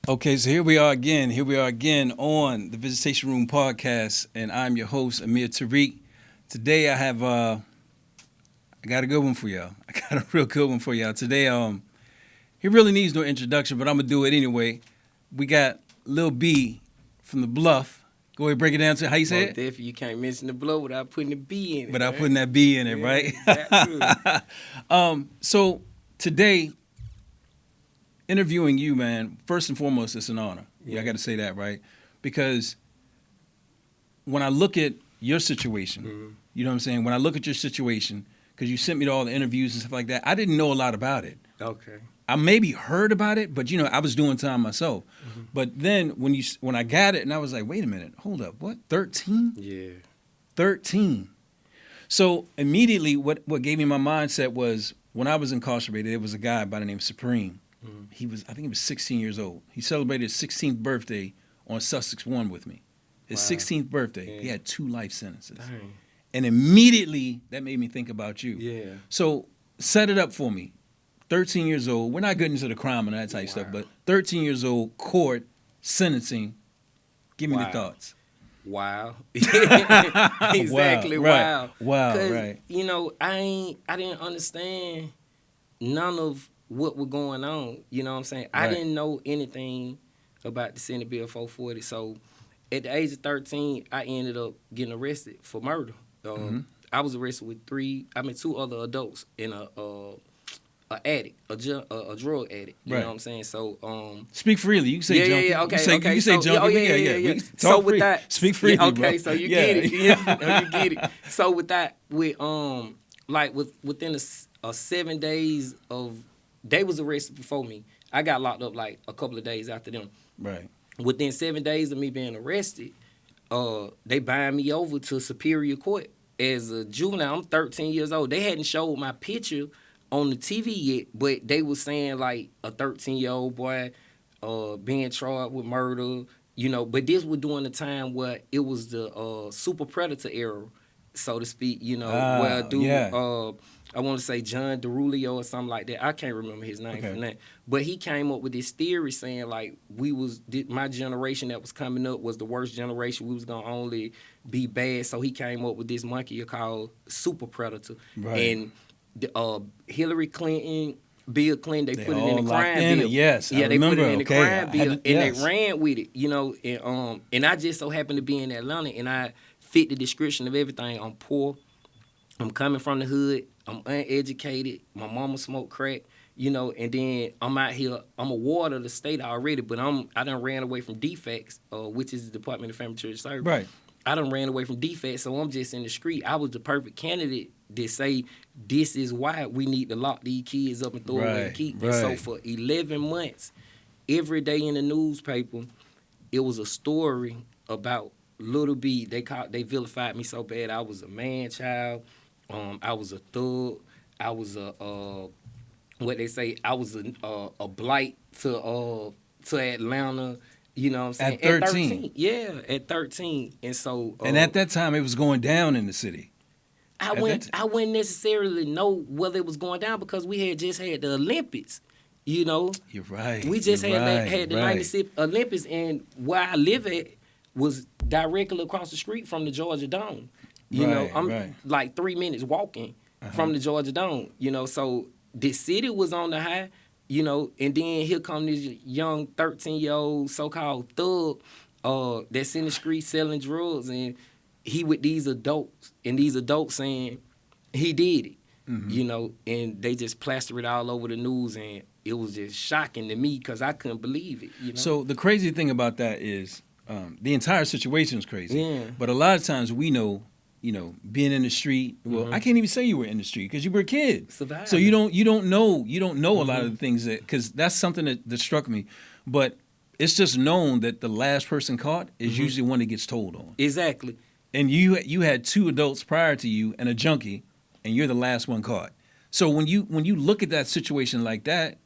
Okay, so here we are again. Here we are again on the Visitation Room podcast, and I'm your host, Amir Tariq. Today I got a good one for y'all. I got a real good one for y'all. Today, he really needs no introduction, but I'm gonna do it anyway. We got Lil B from the Bluff. Go ahead, break it down to how you say it. Definitely, you can't mention the blow without putting the B in it. Without right? putting that B in it, right? So today, interviewing you, man, first and foremost, it's an honor. Yeah, I got to say that, right? Because when I look at your situation, you know what I'm saying? When I look at your situation, because you sent me to all the interviews and stuff like that, I didn't know a lot about it. Okay. I maybe heard about it, but I was doing time myself. But then when I got it, and I was like, wait a minute, hold up, what? 13? Yeah. 13. So immediately, what gave me my mindset was when I was incarcerated, there was a guy by the name of Supreme. I think he was 16 years old. He celebrated his 16th birthday on Sussex 1 with me. His 16th birthday, he had 2 life sentences. Dang. And immediately, that made me think about you. Yeah. So set it up for me. 13 years old. We're not getting into the crime and that type of stuff, but 13 years old, court, sentencing. Give me the thoughts. Wow. Exactly. Wow. Wow. Right. I didn't understand none of what was going on. You know what I'm saying? Right. I didn't know anything about the Senate Bill 440. So at the age of 13, I ended up getting arrested for murder. I was arrested with 2 other adults and a addict, a drug addict. You know what I'm saying? So speak freely. You can say junkie. Yeah, okay, You can say junkie. Oh, yeah. So with free. that, Speak freely, okay, bro. so you get it. Yeah, you get it. So with that, within a 7 days of, they was arrested before me. I got locked up like a couple of days after them. Right. Within 7 days of me being arrested, they bind me over to Superior Court as a juvenile. I'm 13 years old. They hadn't showed my picture on the TV yet, but they was saying like a 13-year-old boy being charged with murder, but this was during the time where it was the super predator era, so to speak, where I want to say John Derulio or something like that. I can't remember his name from that. But he came up with this theory saying like my generation that was coming up was the worst generation. We was going to only be bad. So he came up with this monkey called super predator. Right. And Hillary Clinton, Bill Clinton, they put it in the crime bill. Yes, yeah, I they remember. Put it in the crime bill, and they ran with it, and I just so happened to be in Atlanta, and I fit the description of everything. I'm poor, I'm coming from the hood, I'm uneducated, my mama smoked crack, and then I'm out here, I'm a ward of the state already, but I done ran away from defects, which is the Department of Family Church Service. Right. I done ran away from defects, so I'm just in the street. I was the perfect candidate to say this is why we need to lock these kids up and throw away the key. And so for 11 months, every day in the newspaper, it was a story about Lil B. They vilified me so bad. I was a man child. I was a thug. I was I was a blight to Atlanta. You know what I'm saying? At 13. Yeah, at 13. And so and at that time, it was going down in the city. I wouldn't necessarily know whether it was going down because we had just had the Olympics. You're right. We just had the 96 Olympics, and where I live at was directly across the street from the Georgia Dome. I'm like 3 minutes walking from the Georgia Dome. So the city was on the high. And then here come this young 13-year-old so-called thug that's in the street selling drugs, and he with these adults, and these adults saying he did it, and they just plaster it all over the news, and it was just shocking to me because I couldn't believe it. So the crazy thing about that is the entire situation is crazy. Yeah. But a lot of times we know, being in the street. Well, I can't even say you were in the street because you were a kid. Surviving. So you don't know a lot of the things because that's something that struck me. But it's just known that the last person caught is usually one that gets told on. Exactly. And you had 2 adults prior to you and a junkie, and you're the last one caught. So when you look at that situation like that,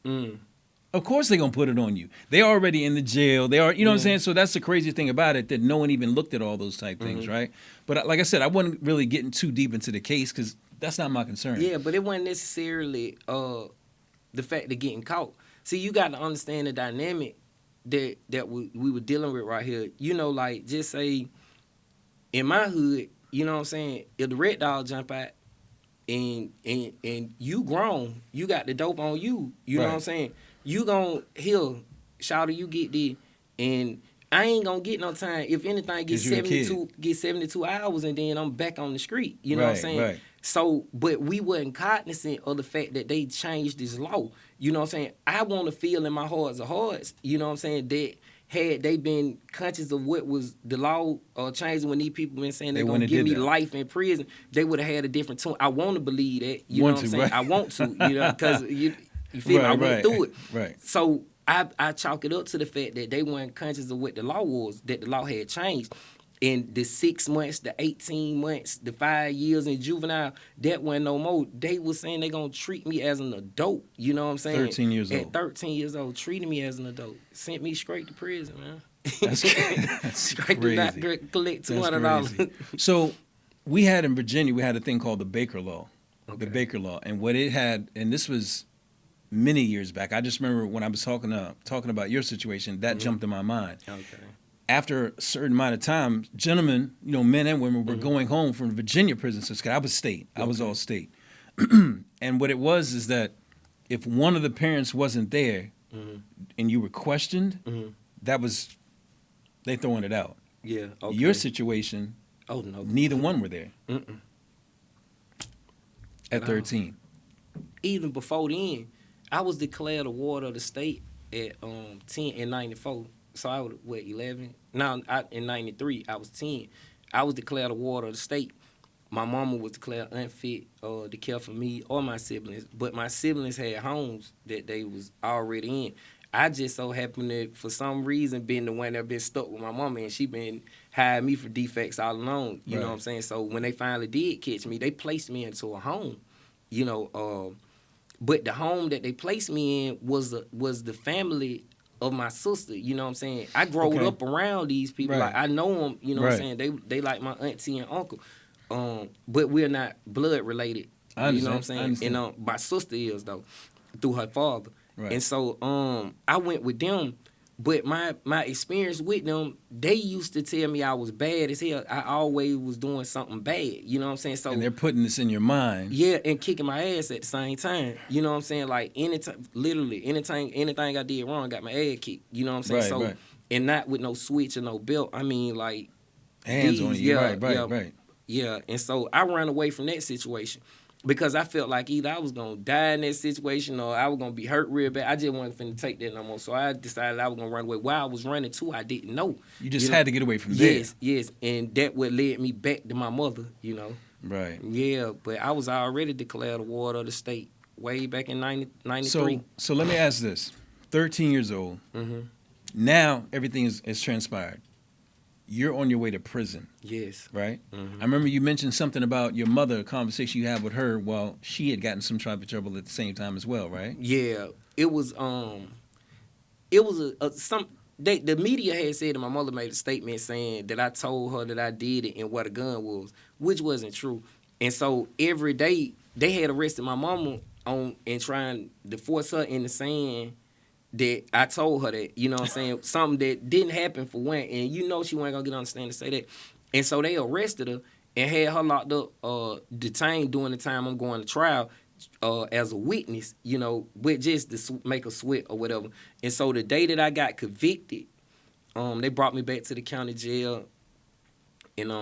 of course they're gonna put it on you. They're already in the jail. They are, what I'm saying? So that's the crazy thing about it, that no one even looked at all those type things, right? But like I said, I wasn't really getting too deep into the case because that's not my concern. Yeah, but it wasn't necessarily the fact of getting caught. See, you got to understand the dynamic that we were dealing with right here, like just say in my hood, you know what I'm saying, if the red dog jump out and you grown, you got the dope on you, you know what I'm saying, you gon' heal, shawty, you get there, and I ain't gonna get no time. If anything, get 72 hours, and then I'm back on the street. You know what I'm saying? Right. So, but we wasn't cognizant of the fact that they changed this law. You know what I'm saying? I want to feel in my hearts of hearts, you know what I'm saying, that had they been conscious of what was the law changing when these people been saying they're going to give me life in prison, they would have had a different tune. I want to believe that. You know what I'm saying? Right. I want to, because you feel me? I went through it. Right. So I chalk it up to the fact that they weren't conscious of what the law was, that the law had changed. And the 6 months, the 18 months, the 5 years in juvenile, that wasn't no more. They was saying they going to treat me as an adult. You know what I'm saying? 13 years old. At 13 years old, treating me as an adult. Sent me straight to prison, man. That's straight crazy. To not collect $200. So we had in Virginia, we had a thing called the Baker Law. Okay. The Baker Law. And what it had, and this was many years back. I just remember when I was talking about your situation, that jumped in my mind. Okay. After a certain amount of time, gentlemen, men and women were going home from Virginia prison system. I was state. I was all state. And what it was is that if one of the parents wasn't there and you were questioned, that was, they throwing it out. Yeah. Okay. Your situation, oh no, neither one were there. At 13. Even before then, I was declared a ward of the state at 10 in 94. So I was, 11? No, in 93, I was 10. I was declared a ward of the state. My mama was declared unfit to care for me or my siblings, but my siblings had homes that they was already in. I just so happened to, for some reason, been the one that been stuck with my mama, and she been hiring me for defects all along. You know what I'm saying? So when they finally did catch me, they placed me into a home. But the home that they placed me in was the family of my sister, you know what I'm saying? I growed up around these people. Like, I know them, you know what I'm saying? They like my auntie and uncle. But we're not blood related. You know what I'm saying? And my sister is, though, through her father. Right. And so I went with them. But my experience with them, they used to tell me I was bad as hell. I always was doing something bad. You know what I'm saying? So, and they're putting this in your mind. Yeah, and kicking my ass at the same time. You know what I'm saying? Like, anything I did wrong, I got my ass kicked. You know what I'm saying? And not with no switch or no belt. I mean, like, hands on you. Right. Yeah, and so I ran away from that situation. Because I felt like either I was going to die in that situation or I was going to be hurt real bad. I just wasn't finna take that no more. So I decided I was going to run away. While I was running, too, I didn't know. You just had to get away from there. Yes. And that what led me back to my mother, Right. Yeah, but I was already declared a ward of the state way back in 93. So let me ask this. 13 years old. Mm-hmm. Now everything is transpired. You're on your way to prison. Yes. Right? Mm-hmm. I remember you mentioned something about your mother, a conversation you had with her while she had gotten some type of trouble at the same time as well, right? Yeah. It was the media had said that my mother made a statement saying that I told her that I did it and what a gun was, which wasn't true. And so every day they had arrested my mama and trying to force her into saying that I told her that, you know what I'm saying, something that didn't happen for one, and she wasn't gonna get on the stand to say that. And so they arrested her and had her locked up, detained during the time I'm going to trial as a witness, with just to make her sweat or whatever. And so the day that I got convicted, they brought me back to the county jail, and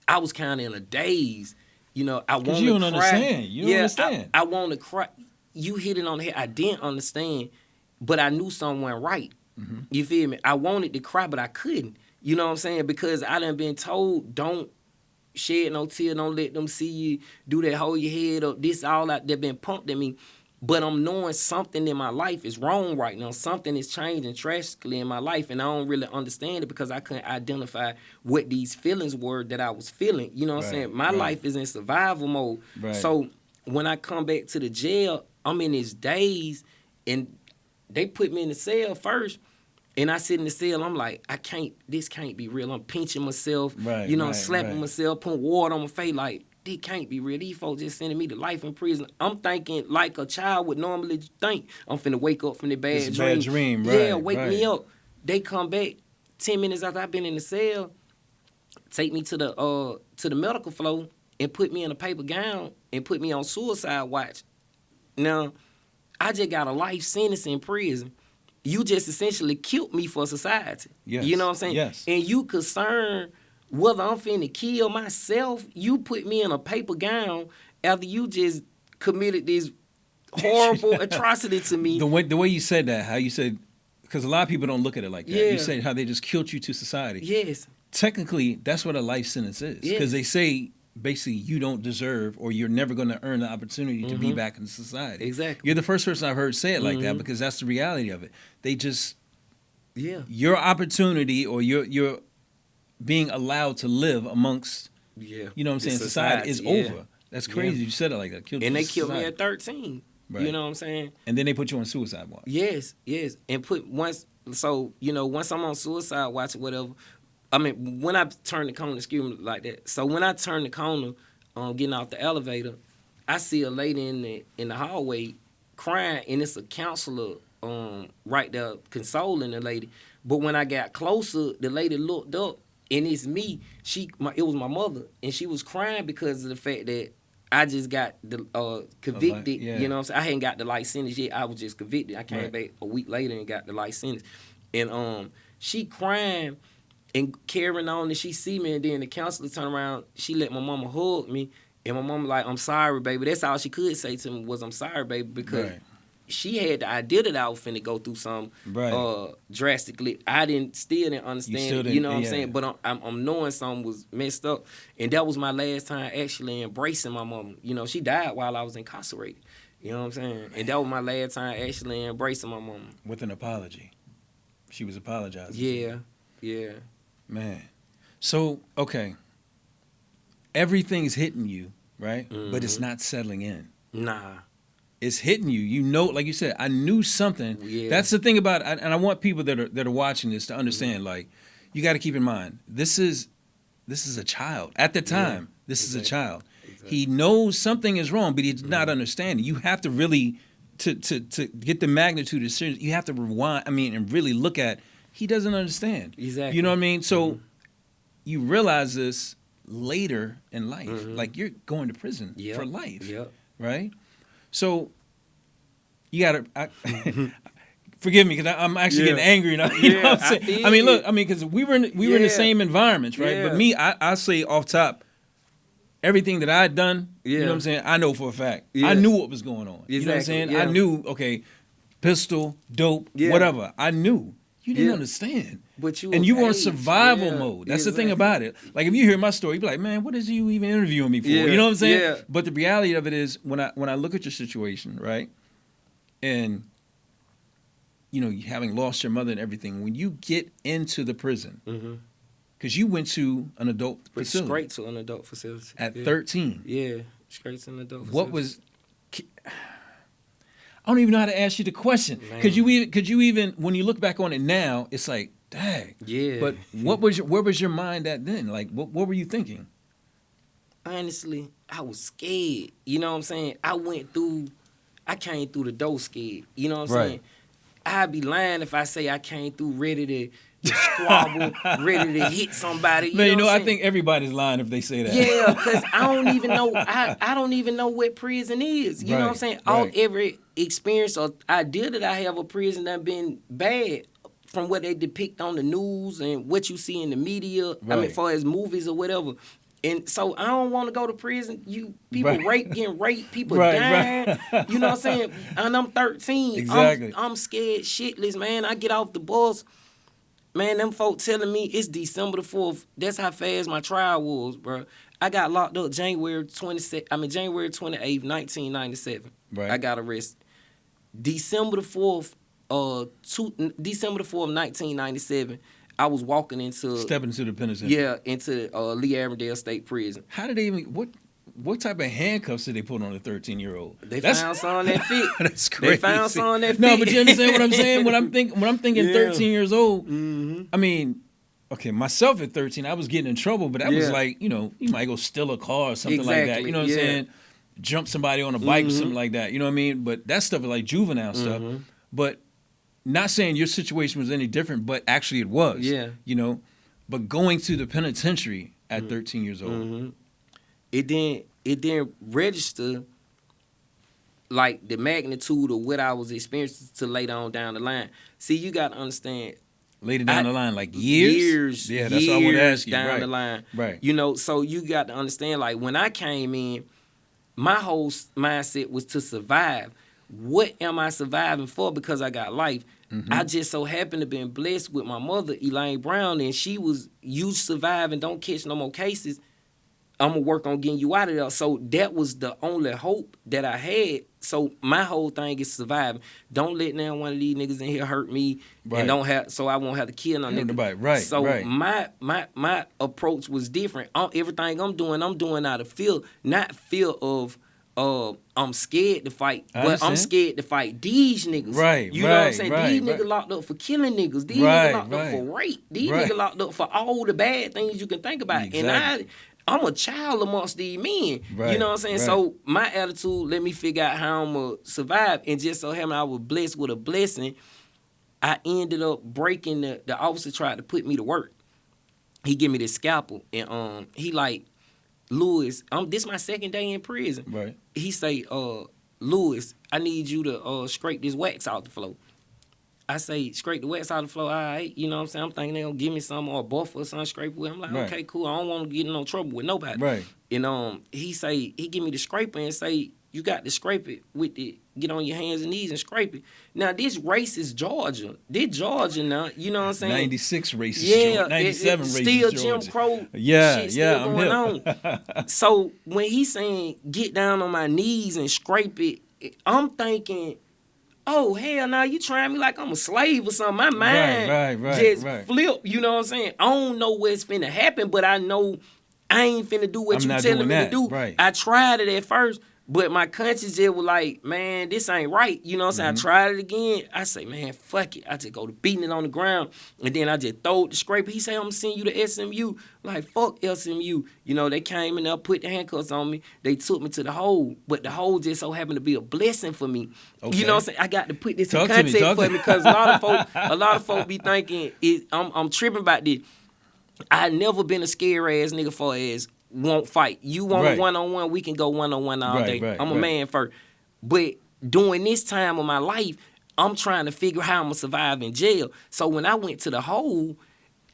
I was kind of in a daze. I want to cry. You don't understand. You don't understand. I want to cry. You hit it on the head. I didn't understand. But I knew something went right. Mm-hmm. You feel me? I wanted to cry, but I couldn't. You know what I'm saying? Because I done been told, don't shed no tear, don't let them see you do that, hold your head up. This all that been pumped at me. But I'm knowing something in my life is wrong right now. Something is changing drastically in my life, and I don't really understand it because I couldn't identify what these feelings were that I was feeling. You know what I'm saying? My life is in survival mode. Right. So when I come back to the jail, I'm in these days, and they put me in the cell first, and I sit in the cell. I'm like, this can't be real. I'm pinching myself, slapping myself, putting water on my face. Like, this can't be real. These folks just sending me to life in prison. I'm thinking like a child would normally think. I'm finna wake up from the bad dream. Bad dream, right? Yeah, wake me up. They come back 10 minutes after I've been in the cell, take me to the medical floor and put me in a paper gown and put me on suicide watch. Now, I just got a life sentence in prison. You just essentially killed me for society. Yes. You know what I'm saying? Yes. And you concerned whether I'm finna kill myself, you put me in a paper gown after you just committed this horrible atrocity to me. The way you said that, how you said, because a lot of people don't look at it like that. Yeah. You said how they just killed you to society. Yes. Technically, that's what a life sentence is. Because they say, basically, you don't deserve or you're never going to earn the opportunity to be back in society. Exactly. You're the first person I've heard say it like that because that's the reality of it. They just, your opportunity or your being allowed to live amongst, you know what I'm saying, society is over. That's crazy. You said it like that. And they killed me at 13. Right. You know what I'm saying? And then they put you on suicide watch. Yes. And once I'm on suicide watch or whatever, I mean, when I turn the corner, excuse me, like that. So when I turn the corner, getting off the elevator, I see a lady in the hallway crying, and it's a counselor right there consoling the lady. But when I got closer, the lady looked up, and it's me. It was my mother, and she was crying because of the fact that I just got convicted. You know what I'm saying? I hadn't got the life sentence yet. I was just convicted. I came back a week later and got the life sentence. And she crying and carrying on, and she see me, and then the counselor turned around. She let my mama hug me, and my mama like, "I'm sorry, baby." That's all she could say to me was, "I'm sorry, baby," because she had the idea that I was finna go through something drastically. I still didn't understand. You know what I'm saying? But I'm knowing something was messed up, and that was my last time actually embracing my mama. You know, she died while I was incarcerated. You know what I'm saying? And that was my last time actually embracing my mama with an apology. She was apologizing. Yeah. Man. So, okay. Everything's hitting you, right? But it's not settling in. Nah. It's hitting you. You know, like you said, I knew something. Yeah. That's the thing about it. And I want people that are watching this to understand, like, you got to keep in mind, this is a child. At the time, this is a child. Exactly. He knows something is wrong, but he's not understanding. You have to really, to get the magnitude of serious, you have to rewind, and really look at, he doesn't understand. Exactly. You know what I mean? So you realize this later in life. Like, you're going to prison for life. Right? So you got to forgive me because I'm actually getting angry now. You know what I'm saying? Look, because we were in the same environments, right? But me, I say off top, everything that I'd done, you know what I'm saying? I know for a fact. I knew what was going on. You know what I'm saying? I knew, okay, pistol, dope, whatever. I knew. You didn't understand. But you were in survival mode. That's the thing about it. Like, if you hear my story, you be like, man, what is you even interviewing me for? You know what I'm saying? Yeah. But the reality of it is, when I look at your situation, right, and, you know, having lost your mother and everything, when you get into the prison, because you went to an adult facility. Straight to an adult facility. At 13. Yeah, straight to an adult facility. What was... I don't even know how to ask you the question. Could you even, when you look back on it now, it's like, dang. Yeah. But where was your mind at then? Like, what were you thinking? Honestly, I was scared. You know what I'm saying? I came through the door scared. You know what I'm saying? I'd be lying if I say I came through ready to squabble, ready to hit somebody. You know I think everybody's lying if they say that. Yeah, because I don't even know. I don't even know what prison is. You know what I'm saying? Every experience or idea that I have of prison that been bad from what they depict on the news and what you see in the media. As far as movies or whatever. And so I don't want to go to prison. People getting raped, people dying. You know what I'm saying? And I'm 13. Exactly. I'm scared shitless, man. I get off the bus. Man, them folk telling me it's December the 4th. That's how fast my trial was, bro. I got locked up January 28th, 1997. Right. I got arrested. December the 4th, 1997, I was walking into... Stepping into the penitentiary. Yeah, into Lee Arundel State Prison. How did they even... What type of handcuffs did they put on a 13-year-old? They found something that fit. That's crazy. They found something that fit. No, but you understand what I'm saying? When I'm thinking 13 years old, I mean, okay, myself at 13, I was getting in trouble, but that was like, you know, you might go steal a car or something like that. You know what I'm saying? Jump somebody on a bike or something like that. You know what I mean? But that stuff is like juvenile stuff. But not saying your situation was any different, but actually it was. Yeah. You know? But going to the penitentiary at 13 years old. It didn't register like the magnitude of what I was experiencing to later on down the line. See, you got to understand. Later down the line, like years? Yeah, that's what I want to ask you. Down the line. Right. You know, so you got to understand, like, when I came in, my whole mindset was to survive. What am I surviving for? Because I got life. I just so happened to been blessed with my mother, Elaine Brown, and she was, you survive and don't catch no more cases, I'm going to work on getting you out of there. So that was the only hope that I had. So my whole thing is surviving. Don't let now one of these niggas in here hurt me and don't have, so I won't have to kill no nigga. Right. So my approach was different. Everything I'm doing out of fear, not fear of I'm scared to fight, but I'm scared to fight these niggas. Right. You know what I'm saying? These niggas locked up for killing niggas. These niggas locked up for rape. These niggas locked up for all the bad things you can think about. Exactly. And I'm a child amongst these men. Right, you know what I'm saying? Right. So my attitude, let me figure out how I'm going to survive. And just so happened I was blessed with a blessing. I ended up breaking the officer tried to put me to work. He give me this scalpel. And he like, Lewis, this my second day in prison. Right. He say, Lewis, I need you to scrape this wax out the floor. I say, scrape the wax out of the floor, all right. You know what I'm saying? I'm thinking they're going to give me some or a buff or something, scrape it with. I'm like, okay, cool. I don't want to get in no trouble with nobody. Right. And he give me the scraper and say, you got to scrape it with it. Get on your hands and knees and scrape it. Now, this race is Georgia. This Georgia now, you know what I'm saying? 96 race is Georgia. 97 race is Georgia. Still Jim Crow shit still going on. So when he's saying, get down on my knees and scrape it, I'm thinking, oh, hell no, you trying me like I'm a slave or something. My mind just flip, you know what I'm saying? I don't know what's finna happen, but I know I ain't finna do what you telling me to do. Right. I tried it at first, but my conscience just was like, man, this ain't right. You know what I'm saying? I tried it again. I say, man, fuck it. I just go to beating it on the ground, and then I just throw the scraper. He say, I'm gonna send you to SMU. I'm like, fuck SMU. You know, they came in there, put the handcuffs on me. They took me to the hole, but the hole just so happened to be a blessing for me. Okay. You know what I'm saying? I got to put this in context for me because a lot of folk be thinking I'm tripping about this. I never been a scary ass nigga for as won't fight. You want a one-on-one, we can go one-on-one all day. I'm a man first. But during this time of my life, I'm trying to figure how I'm going to survive in jail. So when I went to the hole,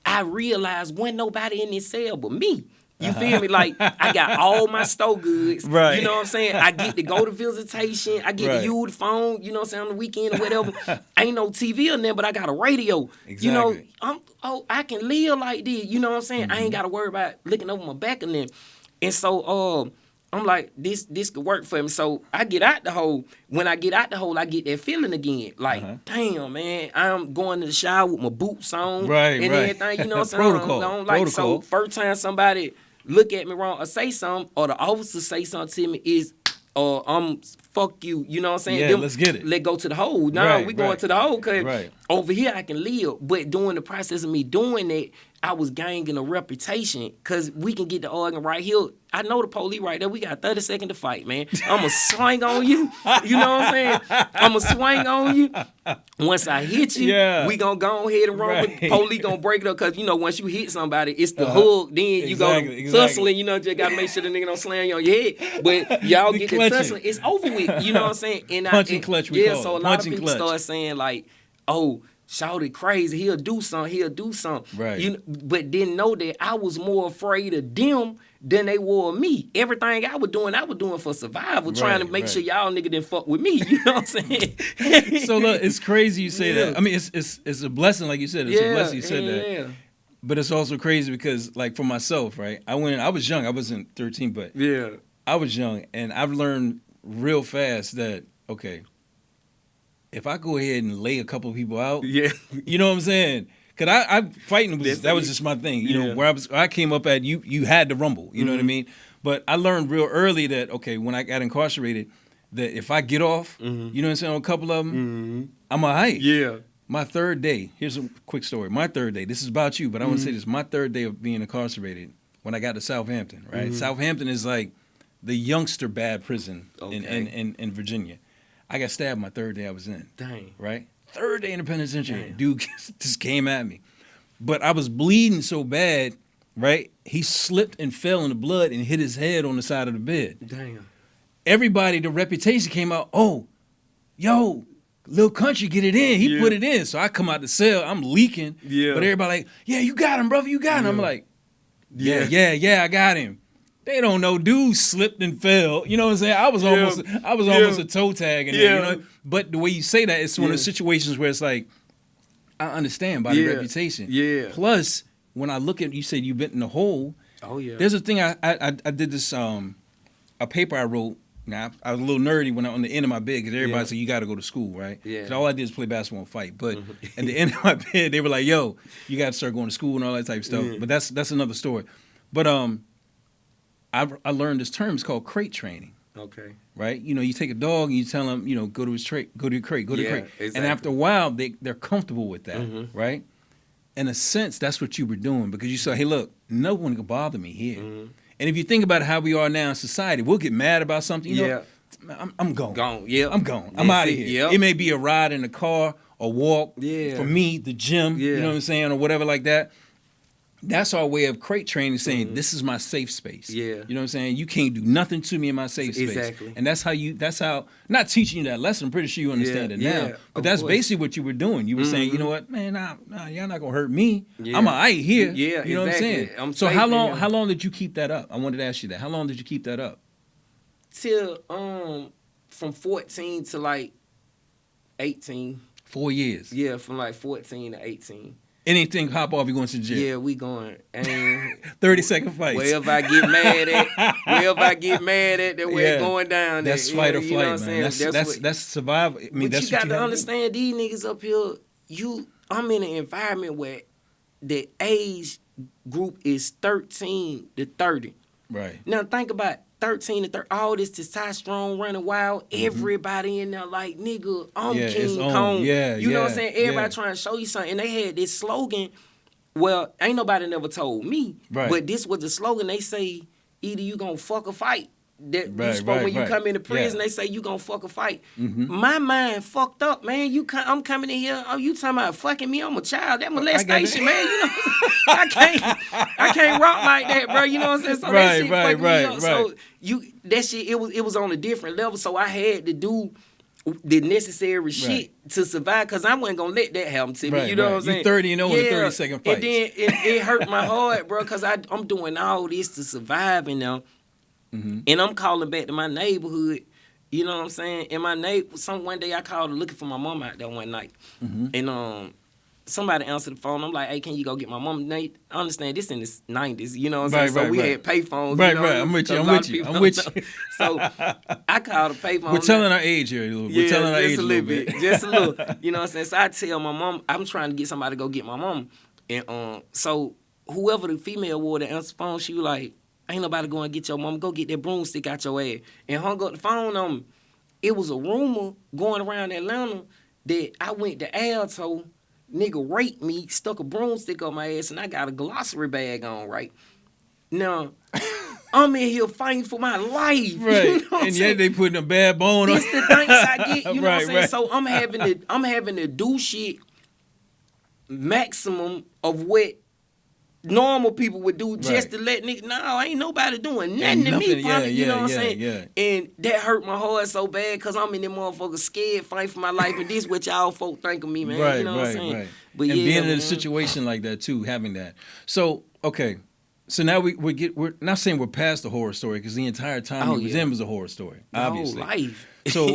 I realized wasn't nobody in this cell but me. You feel me? Like, I got all my store goods. Right. You know what I'm saying? I get to go to visitation. I get to use the phone, you know what I'm saying, on the weekend or whatever. Ain't no TV or nothing, but I got a radio. Exactly. You know, I can live like this. You know what I'm saying? I ain't got to worry about looking over my back and then. And so, I'm like, this could work for me. So I get out the hole. When I get out the hole, I get that feeling again. Like, damn, man, I'm going to the shower with my boots on and everything. You know what I'm saying? Protocol. So first time somebody look at me wrong or say something, or the officer say something to me is, fuck you. You know what I'm saying? Yeah, let's get it. Let go to the hole. No, we going to the hole because over here I can live. But during the process of me doing that, I was gaining a reputation because we can get the organ right here. I know the police right there. We got 30 seconds to fight, man. I'm going to swing on you. You know what I'm saying? I'm going to swing on you. Once I hit you, we going to go ahead and run. With police going to break it up because, you know, once you hit somebody, it's the hug. Then you go tussling. You know, just got to make sure the nigga don't slam you on your head. But y'all get the tussling. It's over with. You know what I'm saying? And punching clutch, we call it. So a lot of people start saying, like, oh, shouted crazy, he'll do something. Right. But didn't know that I was more afraid of them than they were of me. Everything I was doing for survival, trying to make sure y'all nigga didn't fuck with me. You know what I'm saying? So look, it's crazy you say that. I mean, it's a blessing, like you said. It's a blessing you said that. But it's also crazy because, like, for myself, right? I was young. I wasn't 13, but I was young, and I've learned real fast that, okay, if I go ahead and lay a couple of people out, you know what I'm saying? Because I fighting was just my thing. You know, where I came up at, you had to rumble. You know what I mean? But I learned real early that, okay, when I got incarcerated, that if I get off, you know what I'm saying, on a couple of them, I'm all right. Yeah. My third day, here's a quick story. My third day, this is about you, but I want to say this. My third day of being incarcerated, when I got to Southampton, right? Southampton is like the youngster bad prison in Virginia. I got stabbed my third day I was in. Dang. Right? Third day in the penitentiary. Dude just came at me. But I was bleeding so bad, right? He slipped and fell in the blood and hit his head on the side of the bed. Damn. Everybody, the reputation came out, oh, yo, Lil Country, get it in. He put it in. So I come out the cell, I'm leaking. Yeah. But everybody like, yeah, you got him, brother, you got him. I'm like, yeah, I got him. They don't know, dude slipped and fell. You know what I'm saying? I was almost a toe tag in there, you know? But the way you say that, it's one of the situations where it's like, I understand by the reputation. Yeah. Plus, when I look at, you said you been in the hole. Oh, yeah. There's a thing, I did this, a paper I wrote. Now, I was a little nerdy when I on the end of my bed because everybody said, you got to go to school, right? Yeah. So all I did is play basketball and fight. But at the end of my bed, they were like, yo, you got to start going to school and all that type of stuff. But that's another story. But I learned this term. It's called crate training. Okay. Right? You know, you take a dog and you tell him, you know, go to his crate, go to your crate, go to your crate. Exactly. And after a while, they're comfortable with that, right? In a sense, that's what you were doing because you said, hey, look, no one can bother me here. And if you think about how we are now in society, we'll get mad about something. You know, I'm gone. I'm gone. I'm out of here. It may be a ride in the car, a walk. For me, the gym, you know what I'm saying, or whatever like that. That's our way of crate training, saying this is my safe space. You know what I'm saying? You can't do nothing to me in my safe space. Exactly. And that's how, not teaching you that lesson, I'm pretty sure you understand it now. But that's basically what you were doing. You were saying, you know what, man, nah, y'all not gonna hurt me. I'm all right here. You know what I'm saying? So how long did you keep that up? I wanted to ask you that. How long did you keep that up? Till from 14 to like 18. 4 years. Yeah, from like 14 to 18. Anything pop off, you going to the jail? Yeah, we going. And 30-second fights. Wherever I get mad at, that way going down. That's fight or flight, man. That's survival. I mean, that's you got to understand. These niggas up here, I'm in an environment where the age group is 13 to 30. Right. Now think about 13 to 30, all this testosterone running wild. Everybody in there like, nigga, I'm King Kong. You know what I'm saying? Everybody trying to show you something. And they had this slogan. Well, ain't nobody never told me. Right. But this was the slogan. They say, either you gonna fuck or fight. That you spoke when you come into prison, they say you gonna fuck or fight. My mind fucked up, man. I'm coming in here. Oh, you talking about fucking me? I'm a child. That molestation, man. You know, I can't rock like that, bro. You know what I'm saying? So that shit fucked me up. So that shit, it was on a different level. So I had to do the necessary shit to survive because I wasn't gonna let that happen to me. You know what I'm saying? You 30 and 0 in a 30-second fight. And then it hurt my heart, bro, because I'm doing all this to survive and now. And I'm calling back to my neighborhood, you know what I'm saying? And my one day I called looking for my mom out there one night. And somebody answered the phone. I'm like, hey, can you go get my mom? Nate, I understand this in the 90s, you know what I'm saying? So we had pay phones. Right. I'm with you. So I called a pay phone. We're telling our age here a little bit. We're telling our age a little bit. Just a little. You know what I'm saying? So I tell my mom, I'm trying to get somebody to go get my mom. And so whoever the female was that answered the phone, she was like, ain't nobody going to get your mom. Go get that broomstick out your ass. And hung up the phone on me. It was a rumor going around Atlanta that I went to Alto, nigga raped me, stuck a broomstick on my ass, and I got a glossary bag on, right? Now, I'm in here fighting for my life. Right. You know and yet they putting a bad bone on. It's the thanks I get, you know what I'm saying? So I'm having to do shit maximum of what normal people would do just to let niggas, no, ain't nobody doing nothing to me, you know what I'm saying? Yeah. And that hurt my heart so bad because I'm in them motherfuckers scared, fighting for my life, and this what y'all folk think of me, man. You know what I'm saying? Right. But and being in a situation like that too, having that. So, okay. So now we're not saying we're past the horror story because the entire time he was in was a horror story, obviously. Whole life. So,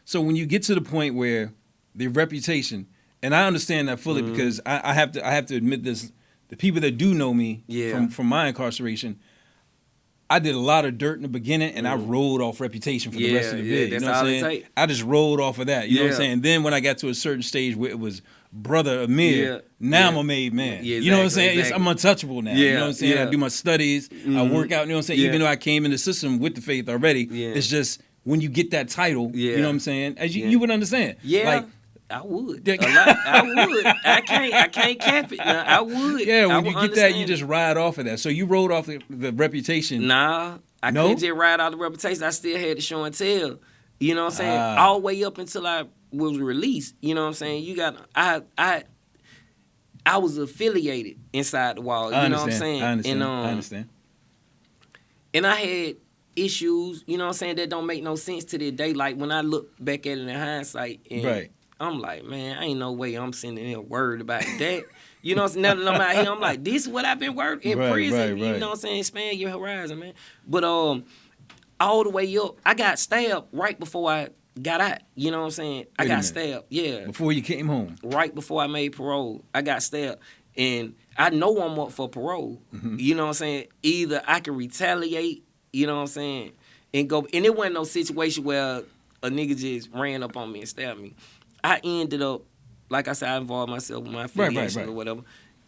So when you get to the point where the reputation, and I understand that fully because I have to admit this. The people that do know me from my incarceration, I did a lot of dirt in the beginning, and I rolled off reputation for the rest of the bid. You know what I'm saying? I just rolled off of that. You know what I'm saying? And then when I got to a certain stage where it was brother Amir, now I'm a made man. You know what I'm saying? I'm untouchable now. You know what I'm saying? I do my studies, I work out. You know what I'm saying? Even though I came in the system with the faith already, it's just when you get that title, you know what I'm saying? As you would understand. Like I would. A lot. I would. I can't cap it. Now, I would. Yeah, when I you would get that, you understand just ride off of that. So you rode off the reputation. Nah, I No? couldn't just ride out the reputation. I still had the show and tell. You know what I'm saying? Ah. All the way up until I was released. You know what I'm saying? You got I was affiliated inside the wall. You know what I'm saying? I understand. And, I understand. And I had issues, you know what I'm saying, that don't make no sense to this day. Like when I look back at it in hindsight, and Right. I'm like, man, ain't no way I'm sending in a word about that. You know what I'm saying? Now that I'm out here, I'm like, this is what I've been working in prison. You know what I'm saying? Expand your horizon, man. But all the way up, I got stabbed right before I got out. You know what I'm saying? I got stabbed. Yeah. Before you came home. Right before I made parole, I got stabbed. And I know I'm up for parole. Mm-hmm. You know what I'm saying? Either I can retaliate, you know what I'm saying, and go. And it wasn't no situation where a nigga just ran up on me and stabbed me. I ended up, like I said, I involved myself with my affiliation or whatever.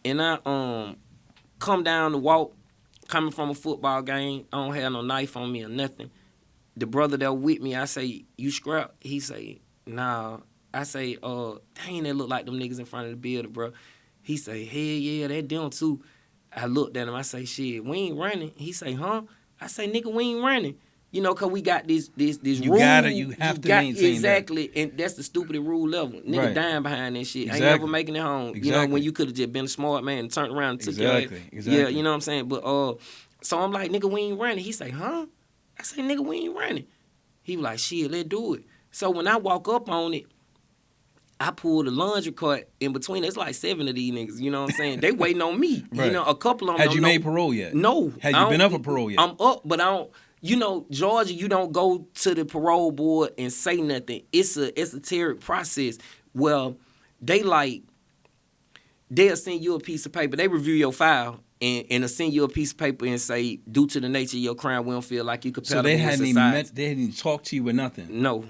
And I come down the walk, coming from a football game. I don't have no knife on me or nothing. The brother that was with me, I say, you scrap? He say, nah. I say, dang, that look like them niggas in front of the building, bro. He say, hell yeah, that them too. I looked at him, I say, shit, we ain't running. He say, huh? I say, nigga, we ain't running. You know, cause we got this rule. You have to maintain exactly, that. And that's the stupidest rule level. Nigga dying behind that shit. Exactly. Ain't never making it home. Exactly. You know, when you could have just been a smart man and turned around and took your ass. Exactly. Yeah, you know what I'm saying? But so I'm like, nigga, we ain't running. He say, huh? I say, nigga, we ain't running. He was like, shit, let's do it. So when I walk up on it, I pulled a laundry cart in between. It's like 7 of these niggas, you know what I'm saying? They waiting on me. Right. You know, a couple of them. Had you made parole yet? No. Had you been up for parole yet? I'm up, but I don't. You know, Georgia, you don't go to the parole board and say nothing. It's a esoteric process. Well, they'll send you a piece of paper. They review your file and they'll send you a piece of paper and say, due to the nature of your crime, we don't feel like you compatible with society. So they hadn't talked to you or nothing? No,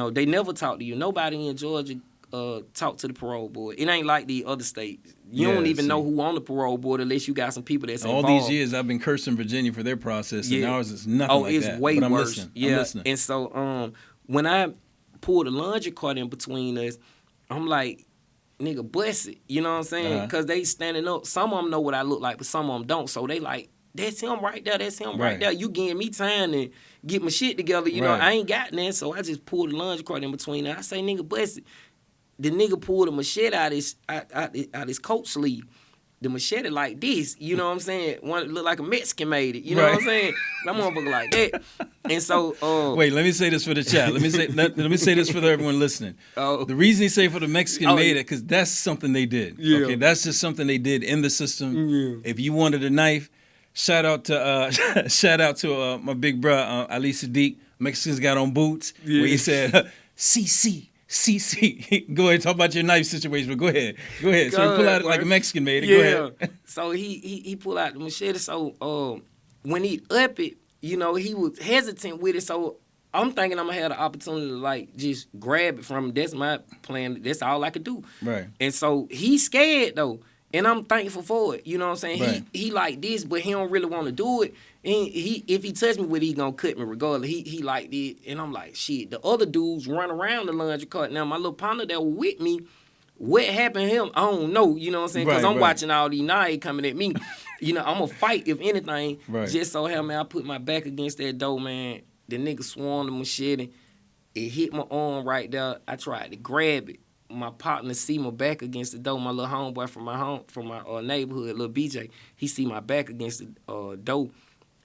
they never talk to you. Nobody in Georgia talk to the parole board. It ain't like the other states. You don't even know who on the parole board unless you got some people that's involved. All these years I've been cursing Virginia for their process, and ours is nothing like that. Oh, it's way but worse. I'm listening. And so when I pulled a laundry cart in between us, I'm like, nigga, bless it. You know what I'm saying? Because they standing up. Some of them know what I look like, but some of them don't. So they like, that's him right there. That's him right there. You giving me time to get my shit together. You know, I ain't got nothing. So I just pulled the laundry cart in between us. I say, nigga, bless it. The nigga pulled a machete out his coat sleeve. The machete like this, you know what I'm saying? One look like a Mexican made it, you know what I'm saying? That motherfucker like that. And so wait, let me say this for the chat. Let me say this for everyone listening. The reason he say for the Mexican made it, because that's something they did. Yeah. Okay, that's just something they did in the system. Yeah. If you wanted a knife, shout out to my big bro Ali Sadiq. Mexicans got on boots where he said CC. Go ahead, talk about your knife situation, but go ahead. So he pull out it like a Mexican made it. Go ahead. So he pulled out the machete. So when he up it, you know, he was hesitant with it. So I'm thinking I'm gonna have the opportunity to like just grab it from him. That's my plan. That's all I could do. Right. And so he's scared though. And I'm thankful for it. You know what I'm saying? Right. He like this, but he don't really want to do it. And if he touch me with it, he gonna cut me regardless. He like it. And I'm like, shit. The other dudes run around the laundry cart. Now, my little partner that was with me, what happened to him, I don't know. You know what I'm saying? Because I'm watching all these knives coming at me. You know, I'm going to fight, if anything. Right. Just so hell, man, I put my back against that door, man. The nigga swung the machete. It hit my arm right there. I tried to grab it. My partner see my back against the door. My little homeboy from my neighborhood, Lil BJ, he see my back against the door.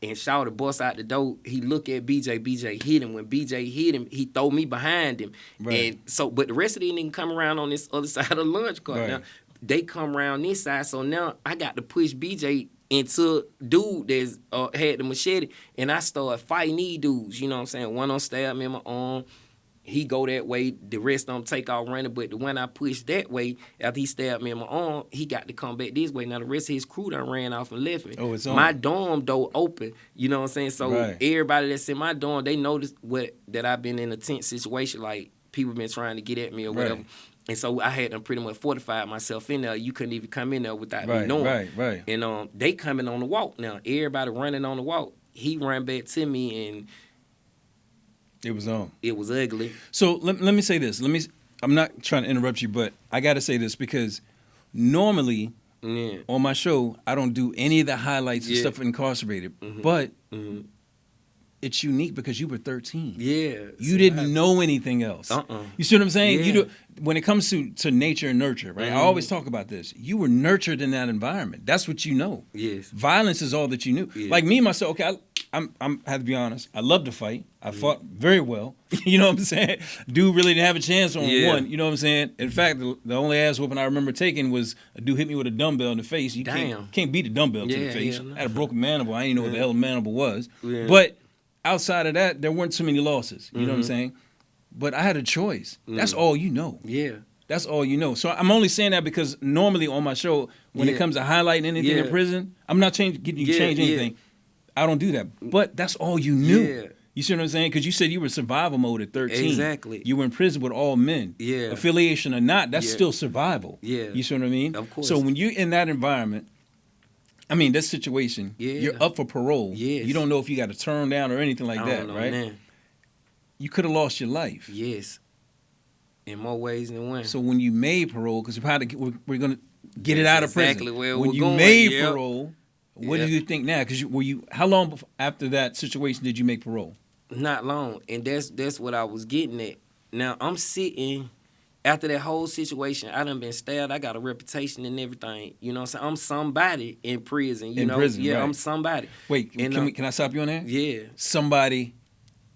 And shouted, bust out the door. He look at BJ. BJ hit him. When BJ hit him, he throw me behind him. Right. And so, but the rest of these niggas come around on this other side of the lunch cart. Right. Now, they come around this side. So now I got to push BJ into dude that's had the machete. And I started fighting these dudes. You know what I'm saying? One on stab me in my arm. He go that way, the rest of them take off running, but the one I pushed that way, after he stabbed me in my arm, he got to come back this way. Now, the rest of his crew done ran off and left me. Oh, it's on. My dorm door open, you know what I'm saying? So everybody that's in my dorm, they noticed that I've been in a tense situation, like people been trying to get at me or whatever. And so I had them pretty much fortified myself in there. You couldn't even come in there without me knowing. Right. And they coming on the walk now. Everybody running on the walk. He ran back to me and... It was on. It was ugly. So let me say this. I'm not trying to interrupt you, but I got to say this because normally on my show, I don't do any of the highlights and stuff incarcerated, but it's unique because you were 13. Yeah. You didn't know anything else. You see what I'm saying? Yeah. When it comes to nature and nurture, right? I always talk about this. You were nurtured in that environment. That's what you know. Yes. Violence is all that you knew. Yeah. Like me, myself, okay, I have to be honest. I love to fight. I fought very well. You know what I'm saying? Dude really didn't have a chance on one. You know what I'm saying? In fact, the only ass whooping I remember taking was a dude hit me with a dumbbell in the face. You can't beat a dumbbell to the face. I had a broken mandible. I didn't know what the hell a mandible was. Yeah. But outside of that, there weren't too many losses. You know what I'm saying? But I had a choice. That's all you know. Yeah. That's all you know. So I'm only saying that because normally on my show, when it comes to highlighting anything in prison, I'm not getting you to change anything. I don't do that. But that's all you knew. Yeah. You see what I'm saying? Because you said you were in survival mode at 13. Exactly. You were in prison with all men. Yeah. Affiliation or not, that's still survival. Yeah. You see what I mean? Of course. So when you're in that environment, I mean, that situation, you're up for parole. Yes. You don't know if you got to turn down or anything like that, right? Man. You could have lost your life. Yes. In more ways than one. So when you made parole, because we're going to get it out of prison. Exactly where when we're you going. Made parole, what do you think now? Because how long after that situation did you make parole? Not long, and that's what I was getting at. Now I'm sitting after that whole situation. I done been stabbed. I got a reputation and everything. You know what I'm saying? I'm somebody in prison. You know? Prison, right. I'm somebody. Wait, can I stop you on that? Yeah. Somebody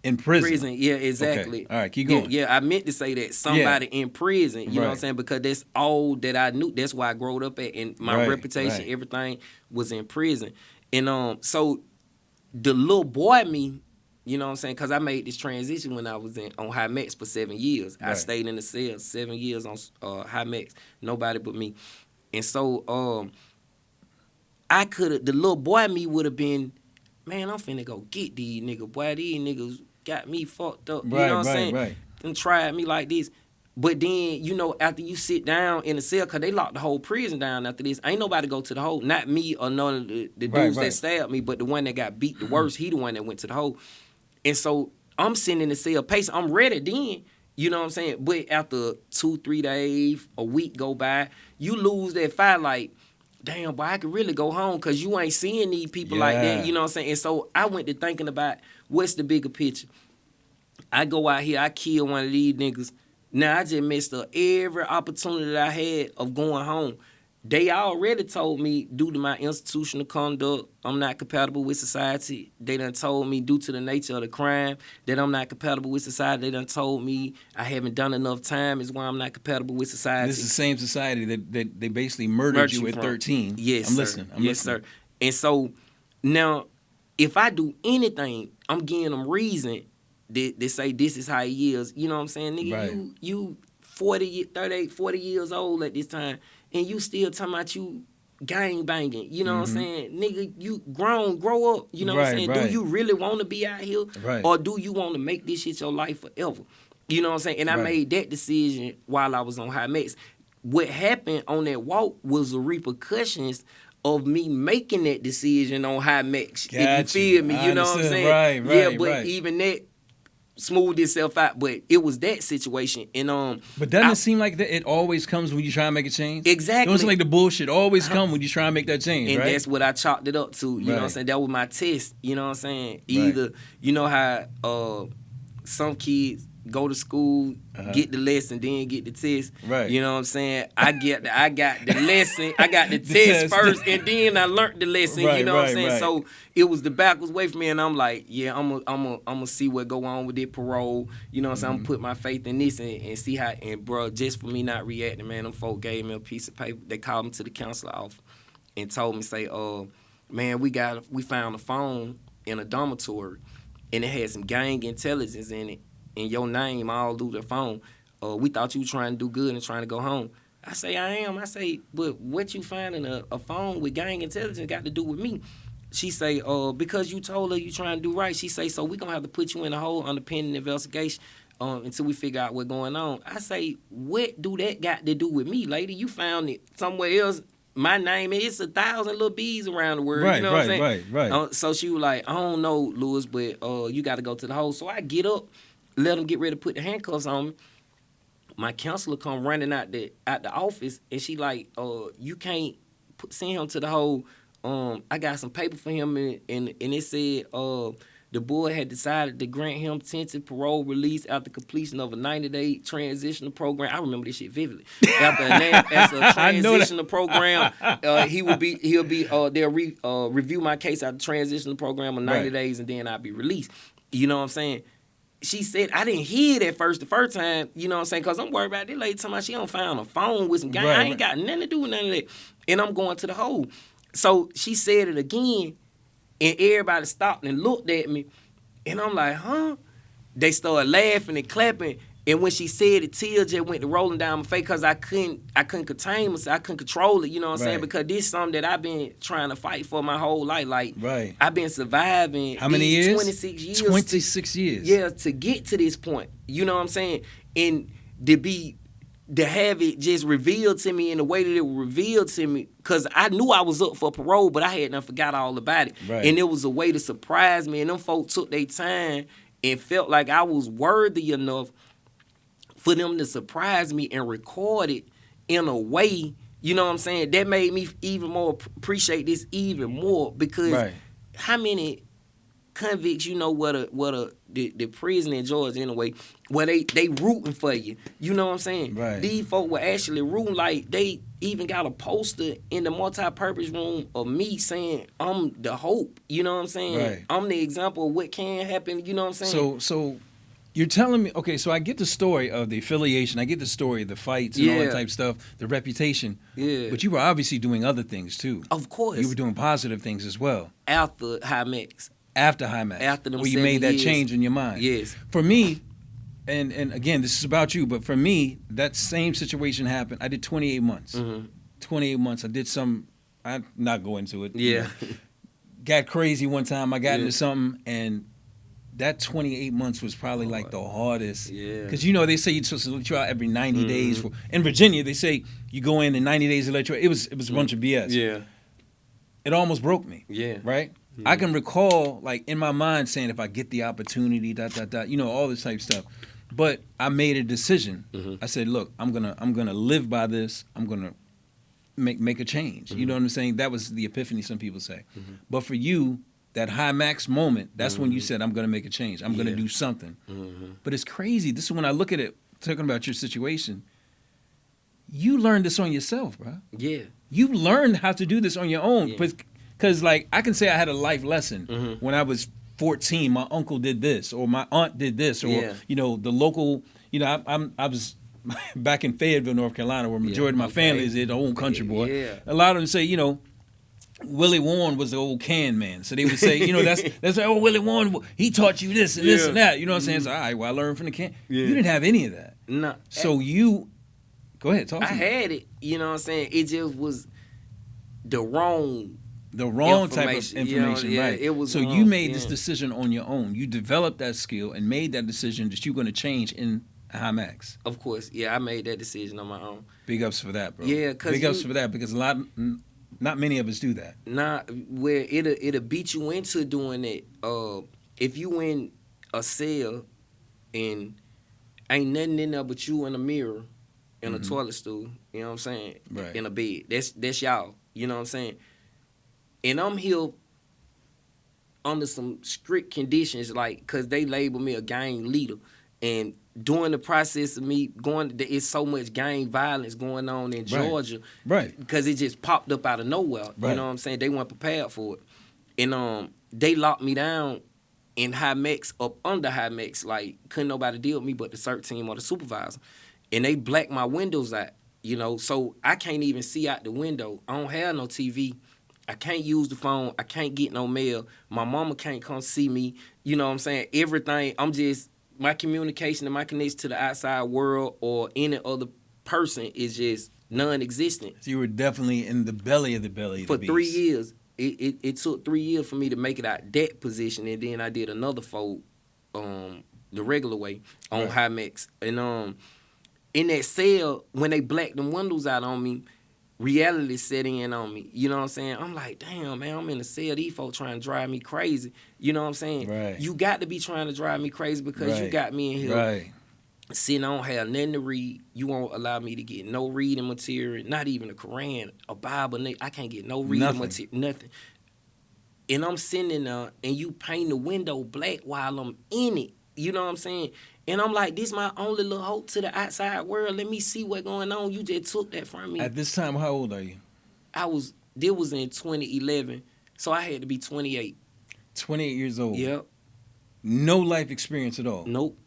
in prison. Yeah, exactly. Okay. All right, keep going. Yeah, I meant to say that. Somebody in prison. You know what I'm saying? Because that's all that I knew. That's why I growed up at. And my reputation, everything was in prison. And so the little boy me, you know what I'm saying? Because I made this transition when I was on High Max for 7 years. I stayed in the cell 7 years on High Max. Nobody but me. And so the little boy me would have been, man, I'm finna go get these niggas. Boy, these niggas got me fucked up. You know what I'm saying? Right. And tried me like this. But then, you know, after you sit down in the cell, because they locked the whole prison down after this, ain't nobody go to the hole. Not me or none of the dudes that stabbed me, but the one that got beat the worst, he the one that went to the hole. And so I'm sitting in the cell pacing. I'm ready then, you know what I'm saying? But after 2-3 days, a week go by, you lose that fight like, damn, boy, I could really go home because you ain't seeing these people like that, you know what I'm saying? And so I went to thinking about what's the bigger picture. I go out here, I kill one of these niggas. Now, I just messed up every opportunity that I had of going home. They already told me, due to my institutional conduct, I'm not compatible with society. They done told me, due to the nature of the crime, that I'm not compatible with society. They done told me I haven't done enough time is why I'm not compatible with society. This is the same society that they basically murdered you at 13. Yes, I'm sir. listening. Yes, sir. And so, now, if I do anything, I'm giving them reason. They say this is how he is. You know what I'm saying? Nigga, you 38, 40 years old at this time, and you still talking about you gang banging. You know what I'm saying? Nigga, you grown, grow up. You know what I'm saying? Do you really want to be out here? Or do you want to make this shit your life forever? You know what I'm saying? And I made that decision while I was on High Max. What happened on that walk was the repercussions of me making that decision on High Max. If you feel me, you know what I'm saying? But even that smoothed itself out, but it was that situation. And but doesn't it seem like that it always comes when you try to make a change? Exactly. It doesn't like the bullshit always come when you try to make that change, and right? That's what I chalked it up to. You know what I'm saying? That was my test. You know what I'm saying? Either you know how some kids go to school, get the lesson, then get the test. Right. You know what I'm saying? I got the lesson, I got the test first, and then I learned the lesson. You know what I'm saying? So it was the backwards way for me, and I'm like, yeah, I'm gonna see what go on with it, parole. You know what I'm saying? I'm gonna put my faith in this and see how. And bro, just for me not reacting, man, them folk gave me a piece of paper. They called me to the counselor office and told me, say, man, we found a phone in a dormitory, and it had some gang intelligence in it. And your name all through the phone. We thought you were trying to do good and trying to go home. I say, I am. I say, but what you find in a phone with gang intelligence got to do with me? She say, because you told her you trying to do right. She say, so we going to have to put you in a hole under pending investigation until we figure out what's going on. I say, what do that got to do with me, lady? You found it somewhere else. My name, it's 1,000 Lil B's around the world. You know what I'm saying? Right. So she was like, I don't know, Lewis, but you got to go to the hole. So I get up. Let them get ready to put the handcuffs on me. my counselor come running out the office, and she like, you can't send him to the whole. I got some paper for him, and it said, the board had decided to grant him tentative parole release after completion of a 90-day transitional program. I remember this shit vividly. After a transitional program, he'll review my case after transitional program of 90 days, and then I'll be released. You know what I'm saying? She said, I didn't hear it at first, the first time, you know what I'm saying? Because I'm worried about this lady talking about she don't find a phone with some gang. I ain't got nothing to do with none of that. And I'm going to the hole. So she said it again, and everybody stopped and looked at me, and I'm like, huh? They started laughing and clapping, and when she said it, tears just went rolling down my face because I couldn't contain myself, I couldn't control it, you know what I'm saying? Because this is something that I've been trying to fight for my whole life. Like, I've been surviving. How many years? 26 years. 26 years. Yeah, to get to this point, you know what I'm saying? And to have it just revealed to me in the way that it was revealed to me, because I knew I was up for parole, but I had not forgot all about it. And it was a way to surprise me, and them folks took their time and felt like I was worthy enough for them to surprise me and record it in a way, you know what I'm saying, that made me even more appreciate this even more, because how many convicts, you know, what the prison in Georgia anyway, where they rooting for you. You know what I'm saying? These folk were actually rooting, like they even got a poster in the multi-purpose room of me saying I'm the hope. You know what I'm saying? I'm the example of what can happen. You know what I'm saying? So you're telling me, okay, so I get the story of the affiliation, I get the story of the fights and all that type of stuff, the reputation. But you were obviously doing other things too. Of course. You were doing positive things as well. After High Max. After High Max. After them where you made that change in your mind. Yes. For me, and again, this is about you, but for me, that same situation happened. I did 28 months. 28 months. I did some, I'm not going into it. Yeah. Got crazy one time. I got into something, and that 28 months was probably like the hardest. Yeah. Because, you know, they say you're supposed to let you out every 90 days. In Virginia, they say you go in 90 days to let you out. It was a bunch of BS. Yeah. It almost broke me. Yeah. Right? I can recall, like, in my mind saying, if I get the opportunity, you know, all this type of stuff. But I made a decision. I said, look, I'm gonna live by this. I'm gonna make a change. You know what I'm saying? That was the epiphany, some people say. But for you, that High Max moment, that's when you said, I'm gonna make a change. I'm gonna do something. But it's crazy. This is when I look at it, talking about your situation. You learned this on yourself, bro. Yeah. You learned how to do this on your own. Because, like, I can say I had a life lesson when I was 14. My uncle did this, or my aunt did this, or, you know, the local, you know, I was back in Fayetteville, North Carolina, where majority of my family is the old country boy. A lot of them say, you know, Willie Warren was the old can man. So they would say, you know, that's like, oh, Willie Warren, he taught you this and this and that. You know what I'm saying? So, all right, well, I learned from the can. You didn't have any of that. No. So you, go ahead, talk to me. I had it, you know what I'm saying? It just was the wrong type of information, right? It was so you made this decision on your own. You developed that skill and made that decision that you're going to change in High Max. Of course, yeah, I made that decision on my own. Big ups for that, bro. Yeah, big ups for that, because not many of us do that. Nah, where it'll beat you into doing it. If you in a cell and ain't nothing in there but you and a mirror and a toilet stool, you know what I'm saying? Right. In a bed. That's y'all. You know what I'm saying? And I'm here under some strict conditions, like, because they label me a gang leader. And during the process of me going, it's so much gang violence going on in Georgia. Right. Because it just popped up out of nowhere. You know what I'm saying? They weren't prepared for it. And they locked me down in High Max, up under High Max. Like, couldn't nobody deal with me but the CERT team or the supervisor. And they blacked my windows out, you know, so I can't even see out the window. I don't have no TV. I can't use the phone. I can't get no mail. My mama can't come see me. You know what I'm saying? Everything, my communication and my connection to the outside world or any other person is just non-existent. So you were definitely in the belly of the belly of the beast. For 3 years. It took 3 years for me to make it out that position, and then I did another fold, the regular way, on High Max. And in that cell, when they blacked them windows out on me, reality set in on me. You know what I'm saying? I'm like, damn, man, I'm in the cell. These folks trying to drive me crazy. You know what I'm saying? Right. You got to be trying to drive me crazy because you got me in here Sitting, I don't have nothing to read. You won't allow me to get no reading material, not even the Quran, a Bible. I can't get no reading material, nothing. And I'm sitting in there, and you paint the window black while I'm in it. You know what I'm saying? And I'm like, this my only little hope to the outside world. Let me see what's going on. You just took that from me. At this time, how old are you? This was in 2011, so I had to be 28. 28 years old. Yep. No life experience at all. Nope.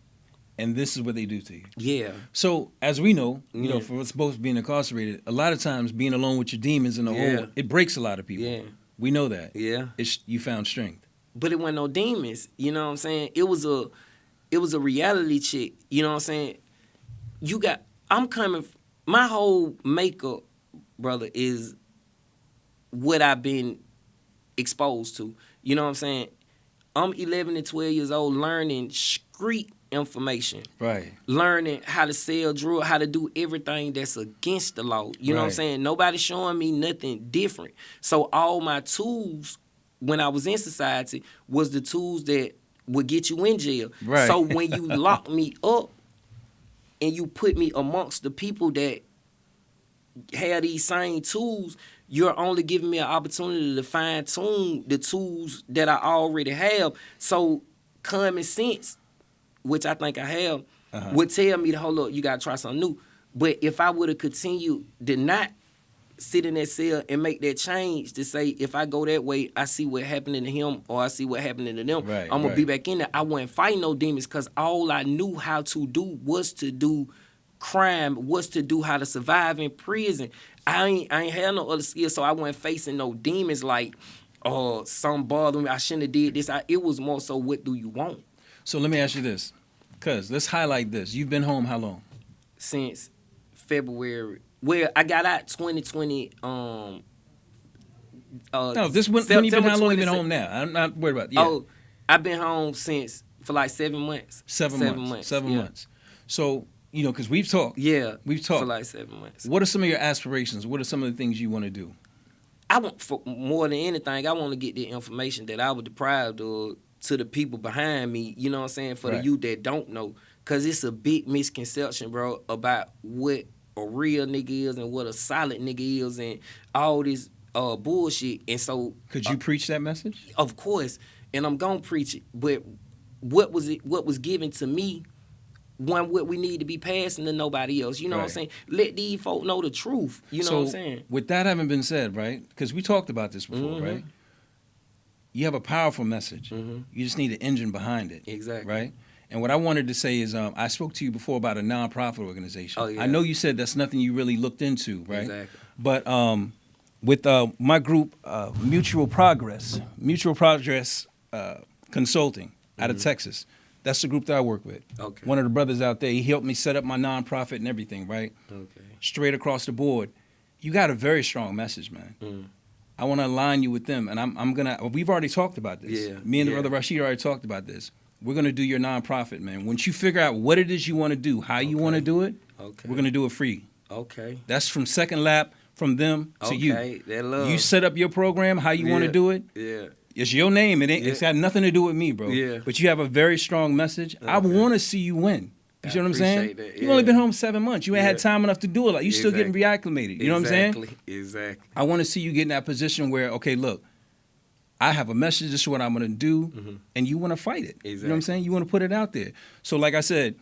And this is what they do to you. Yeah. So, as we know, you know, for us both being incarcerated, a lot of times being alone with your demons in the hole, it breaks a lot of people. Yeah. We know that. Yeah. You found strength. But it wasn't no demons. You know what I'm saying? It was a reality check. You know what I'm saying? My whole makeup, brother, is what I've been exposed to. You know what I'm saying? I'm 11 and 12 years old learning street information. Right. Learning how to sell drugs, how to do everything that's against the law. You know what I'm saying? Nobody's showing me nothing different. So all my tools when I was in society was the tools that would get you in jail. Right. So when you lock me up and you put me amongst the people that have these same tools, you're only giving me an opportunity to fine-tune the tools that I already have. So common sense, which I think I have, would tell me to hold up, you got to try something new. But if I would have continued to not sit in that cell and make that change to say, if I go that way, I see what happening to him or I see what happening to them, I'm going to be back in there. I wasn't fighting no demons because all I knew how to do was to do crime, was to do how to survive in prison. I ain't had no other skills, so I wasn't facing no demons like, oh, some bother me, I shouldn't have did this. It was more so, what do you want? So let me ask you this, because let's highlight this. You've been home how long? Since February. Well, I got out 2020. No, this when you been, how long you been home now? I'm not worried about it. Yeah. Oh, I've been home for like 7 months. 7 months. 7 months. So, you know, because we've talked. Yeah. We've talked. For like 7 months. What are some of your aspirations? What are some of the things you want to do? I want, for more than anything, I want to get the information that I was deprived of to the people behind me, you know what I'm saying, for the youth that don't know. Because it's a big misconception, bro, about what a real nigga is and what a solid nigga is and all this bullshit. And so... Could you preach that message? Of course. And I'm going to preach it. But what was given to me, what we need to be passing to nobody else. You know what I'm saying? Let these folk know the truth. You know what I'm saying? With that having been said, right, because we talked about this before, right? You have a powerful message. You just need an engine behind it. Exactly. Right? And what I wanted to say is I spoke to you before about a nonprofit organization. Oh, yeah. I know you said that's nothing you really looked into, right? Exactly. But with my group, Mutual Progress Consulting out of Texas, that's the group that I work with. Okay. One of the brothers out there, he helped me set up my nonprofit and everything, right? Okay. Straight across the board. You got a very strong message, man. I want to align you with them, and I'm gonna. We've already talked about this. Yeah. Me and the brother Rashid already talked about this. We're gonna do your nonprofit, man. Once you figure out what it is you want to do, how you want to do it, we're gonna do it free. Okay. That's from second lap from them to you. Okay. That love. You set up your program, how you want to do it. Yeah. It's your name. It's got nothing to do with me, bro. Yeah. But you have a very strong message. I want to see you win. You see what I'm saying? That, You've only been home 7 months. You ain't had time enough to do it. Like, you still getting reacclimated. You know what I'm saying? Exactly. I want to see you get in that position where, okay, look, I have a message. This is what I'm going to do, and you want to fight it. You know what I'm saying? You want to put it out there. So, like I said,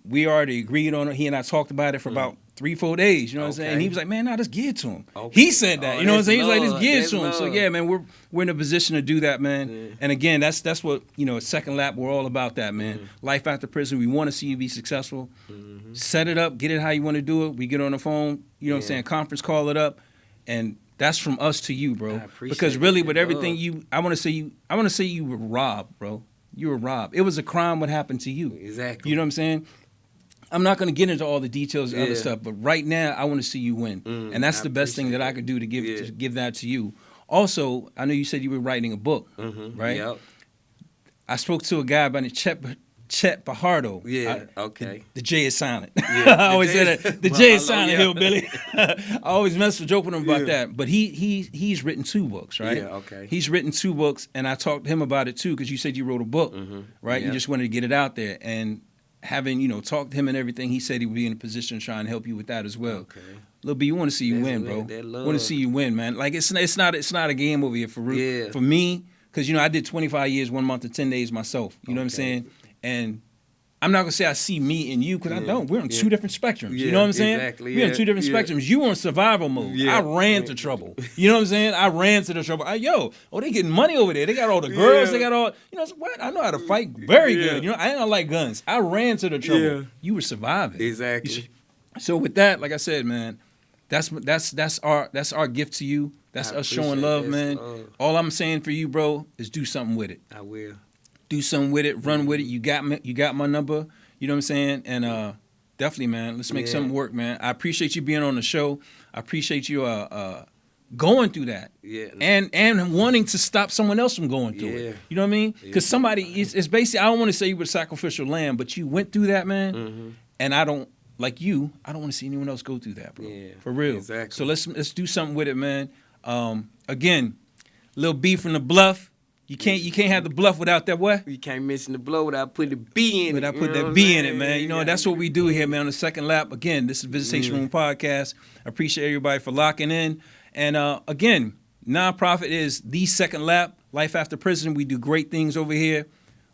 we already agreed on it. He and I talked about it for about 3-4 days. You know what I'm saying? And he was like, man, nah, let's give it to him. He said that. You know what I'm saying? He's like, let's give it to him. So, yeah, man, we're in a position to do that, man. Yeah. And again, that's what, you know, second lap, we're all about that, man. Life after prison, we want to see you be successful. Set it up, get it how you want to do it. We get on the phone, you know what I'm saying, conference call it up, and that's from us to you, bro. Because really, with everything I want to say you were robbed, bro. You were robbed. It was a crime what happened to you. Exactly. You know what I'm saying? I'm not going to get into all the details and other stuff, but right now I want to see you win, and that's the best thing that I could do to give that to you. Also, I know you said you were writing a book, right? Yep. I spoke to a guy by the Chet Fajardo. Yeah. Okay. The J is silent. Yeah, I always say that. The J is silent, hillbilly. I always mess with joke with him about that. But he's written 2 books, right? Yeah. Okay. He's written 2 books, and I talked to him about it too because you said you wrote a book, right? Yeah. You just wanted to get it out there, and having, talked to him and everything, he said he would be in a position to try and help you with that as well. Okay. Lil B, you want to see you win, bro. Want to see you win, man. Like it's not a game over here for real. Yeah. For me, because I did 25 years, 1 month and 10 days myself. You know what I'm saying? And I'm not gonna say I see me and you, because I don't. We're on two different spectrums. You know what I'm saying? Exactly. We're on two different spectrums. You on survival mode. Yeah. I ran to trouble. You know what I'm saying? I ran to the trouble. They getting money over there. They got all the girls. They got all. What? I know how to fight very good. I ain't gonna like guns. I ran to the trouble. Yeah. You were surviving. Exactly. So with that, like I said, man, that's our gift to you. That's us showing love, man. All I'm saying for you, bro, is do something with it. I will. Do something with it. Run with it. You got my number. You know what I'm saying? And definitely, man, let's make something work, man. I appreciate you being on the show. I appreciate you going through that. Yeah. And wanting to stop someone else from going through it. You know what I mean? Because somebody, it's basically, I don't want to say you were a sacrificial lamb, but you went through that, man. Mm-hmm. And I don't want to see anyone else go through that, bro. Yeah. For real. Exactly. So let's do something with it, man. Again, Lil B from the Bluff. You can't have the Bluff without that what? You can't mention the blow without putting the B in it. Without putting that B in it, man. That's what we do here, man, on the second lap. Again, this is Visitation Room Podcast. I appreciate everybody for locking in. And again, nonprofit is the second lap. Life After Prison. We do great things over here.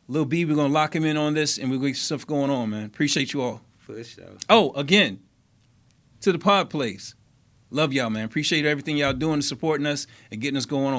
Lil B, we're going to lock him in on this, and we're going to get stuff going on, man. Appreciate you all. For sure. Oh, again, to the pod place. Love y'all, man. Appreciate everything y'all doing and supporting us and getting us going on.